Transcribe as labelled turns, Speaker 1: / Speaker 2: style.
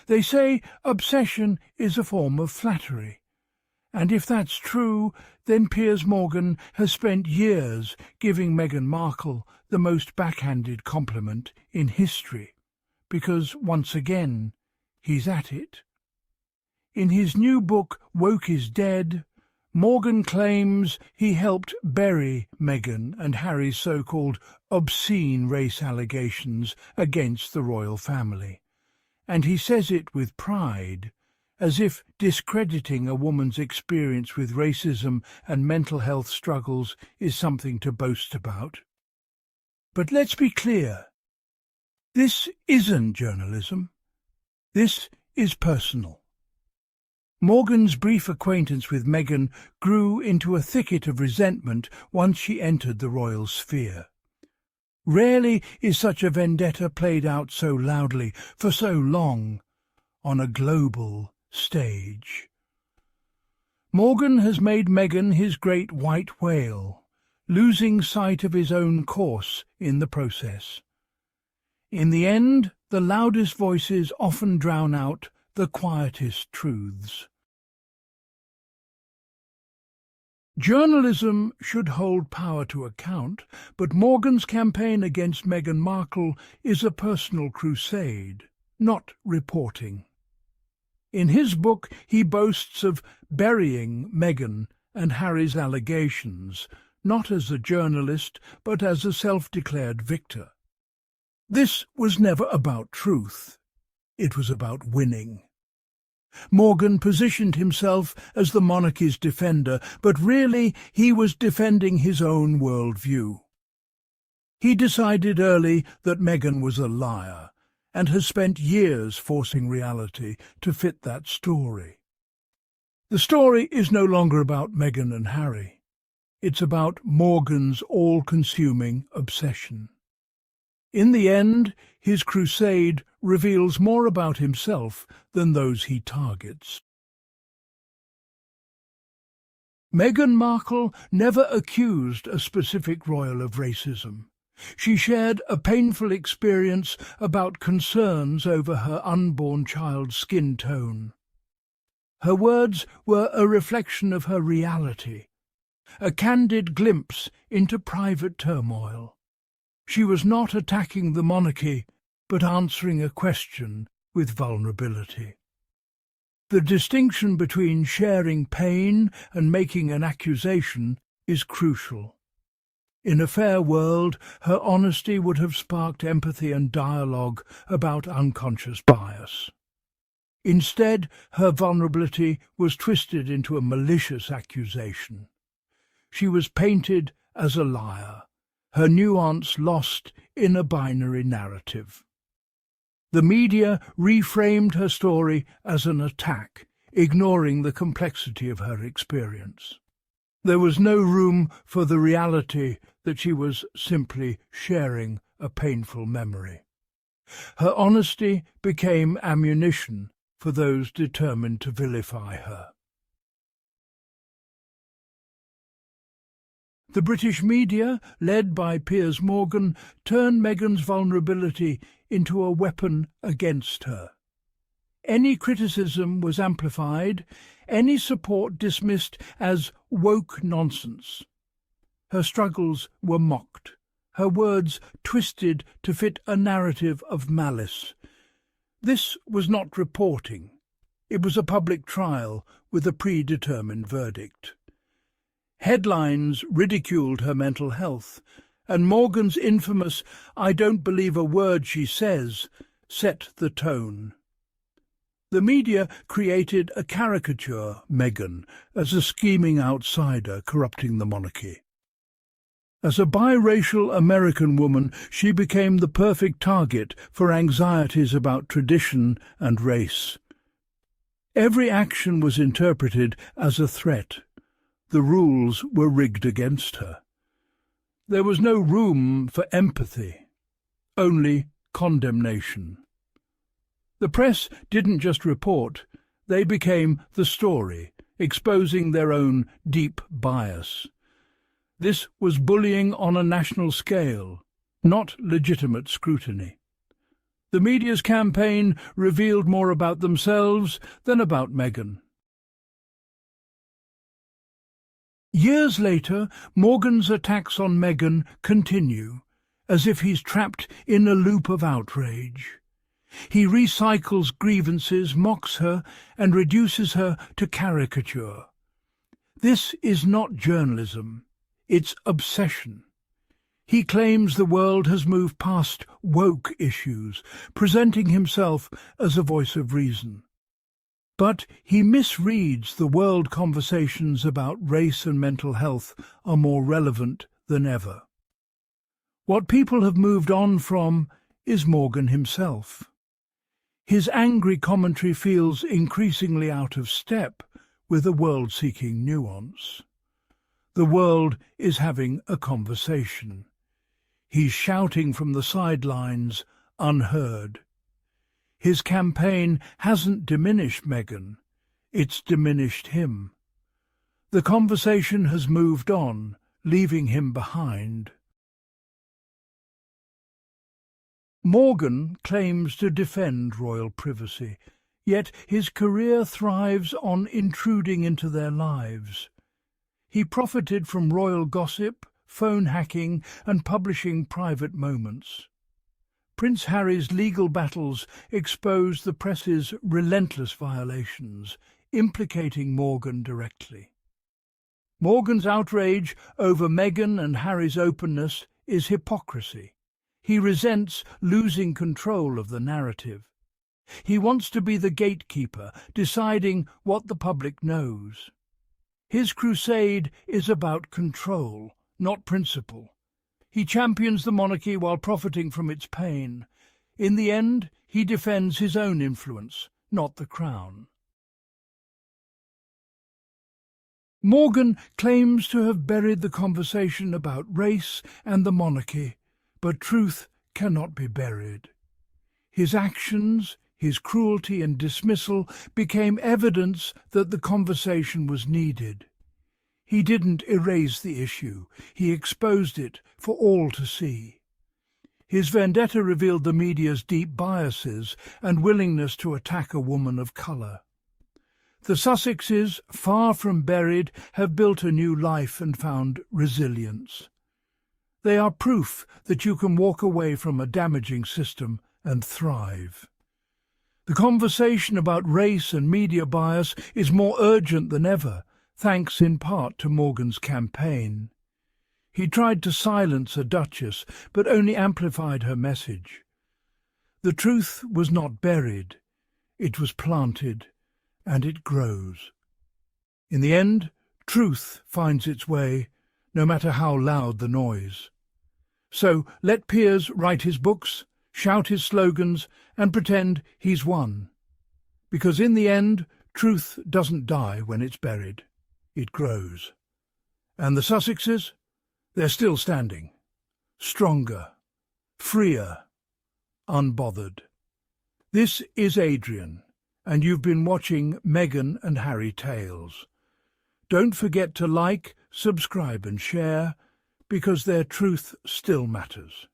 Speaker 1: They say obsession is a form of flattery. And if that's true, then Piers Morgan has spent years giving Meghan Markle the most backhanded compliment in history, because once again, he's at it. In his new book, Woke is Dead, Morgan claims he helped bury Meghan and Harry's so-called obscene race allegations against the royal family. And he says it with pride, as if discrediting a woman's experience with racism and mental health struggles is something to boast about. But let's be clear. This isn't journalism. This is personal. Morgan's brief acquaintance with Meghan grew into a thicket of resentment once she entered the royal sphere. Rarely is such a vendetta played out so loudly, for so long, on a global stage. Morgan has made Meghan his great white whale, losing sight of his own course in the process. In the end, the loudest voices often drown out the quietest truths. Journalism should hold power to account, but Morgan's campaign against Meghan Markle is a personal crusade, not reporting. In his book, he boasts of burying Meghan and Harry's allegations, not as a journalist, but as a self-declared victor. This was never about truth. It was about winning. Morgan positioned himself as the monarchy's defender, but really he was defending his own worldview. He decided early that Meghan was a liar, and has spent years forcing reality to fit that story. The story is no longer about Meghan and Harry. It's about Morgan's all-consuming obsession. In the end, his crusade reveals more about himself than those he targets. Meghan Markle never accused a specific royal of racism. She shared a painful experience about concerns over her unborn child's skin tone. Her words were a reflection of her reality, a candid glimpse into private turmoil. She was not attacking the monarchy, but answering a question with vulnerability. The distinction between sharing pain and making an accusation is crucial. In a fair world, her honesty would have sparked empathy and dialogue about unconscious bias. Instead, her vulnerability was twisted into a malicious accusation. She was painted as a liar, her nuance lost in a binary narrative. The media reframed her story as an attack, ignoring the complexity of her experience. There was no room for the reality that she was simply sharing a painful memory. Her honesty became ammunition for those determined to vilify her. The British media, led by Piers Morgan, turned Meghan's vulnerability into a weapon against her. Any criticism was amplified, any support dismissed as woke nonsense. Her struggles were mocked, her words twisted to fit a narrative of malice. This was not reporting. It was a public trial with a predetermined verdict. Headlines ridiculed her mental health, and Morgan's infamous "I don't believe a word she says" set the tone. The media created a caricature Meghan as a scheming outsider corrupting the monarchy. As a biracial American woman, she became the perfect target for anxieties about tradition and race. Every action was interpreted as a threat. The rules were rigged against her. There was no room for empathy, only condemnation. The press didn't just report, they became the story, exposing their own deep bias. This was bullying on a national scale, not legitimate scrutiny. The media's campaign revealed more about themselves than about Meghan. Years later, Morgan's attacks on Meghan continue, as if he's trapped in a loop of outrage. He recycles grievances, mocks her, and reduces her to caricature. This is not journalism, it's obsession. He claims the world has moved past woke issues, presenting himself as a voice of reason. But he misreads the world. Conversations about race and mental health are more relevant than ever. What people have moved on from is Morgan himself. His angry commentary feels increasingly out of step with a world seeking nuance. The world is having a conversation. He's shouting from the sidelines, unheard. His campaign hasn't diminished Meghan, it's diminished him. The conversation has moved on, leaving him behind. Morgan claims to defend royal privacy, yet his career thrives on intruding into their lives. He profited from royal gossip, phone hacking, and publishing private moments. Prince Harry's legal battles exposed the press's relentless violations, implicating Morgan directly. Morgan's outrage over Meghan and Harry's openness is hypocrisy. He resents losing control of the narrative. He wants to be the gatekeeper, deciding what the public knows. His crusade is about control, not principle. He champions the monarchy while profiting from its pain. In the end, he defends his own influence, not the crown. Morgan claims to have buried the conversation about race and the monarchy, but truth cannot be buried. His actions, his cruelty and dismissal became evidence that the conversation was needed. He didn't erase the issue, he exposed it for all to see. His vendetta revealed the media's deep biases and willingness to attack a woman of colour. The Sussexes, far from buried, have built a new life and found resilience. They are proof that you can walk away from a damaging system and thrive. The conversation about race and media bias is more urgent than ever, thanks in part to Morgan's campaign. He tried to silence a duchess, but only amplified her message. The truth was not buried, it was planted, and it grows. In the end, truth finds its way, no matter how loud the noise. So let Piers write his books, shout his slogans, and pretend he's won. Because in the end, truth doesn't die when it's buried. It grows. And the Sussexes? They're still standing. Stronger, freer, unbothered. This is Adrian, and you've been watching Meghan and Harry Tales. Don't forget to like, subscribe and share, because their truth still matters.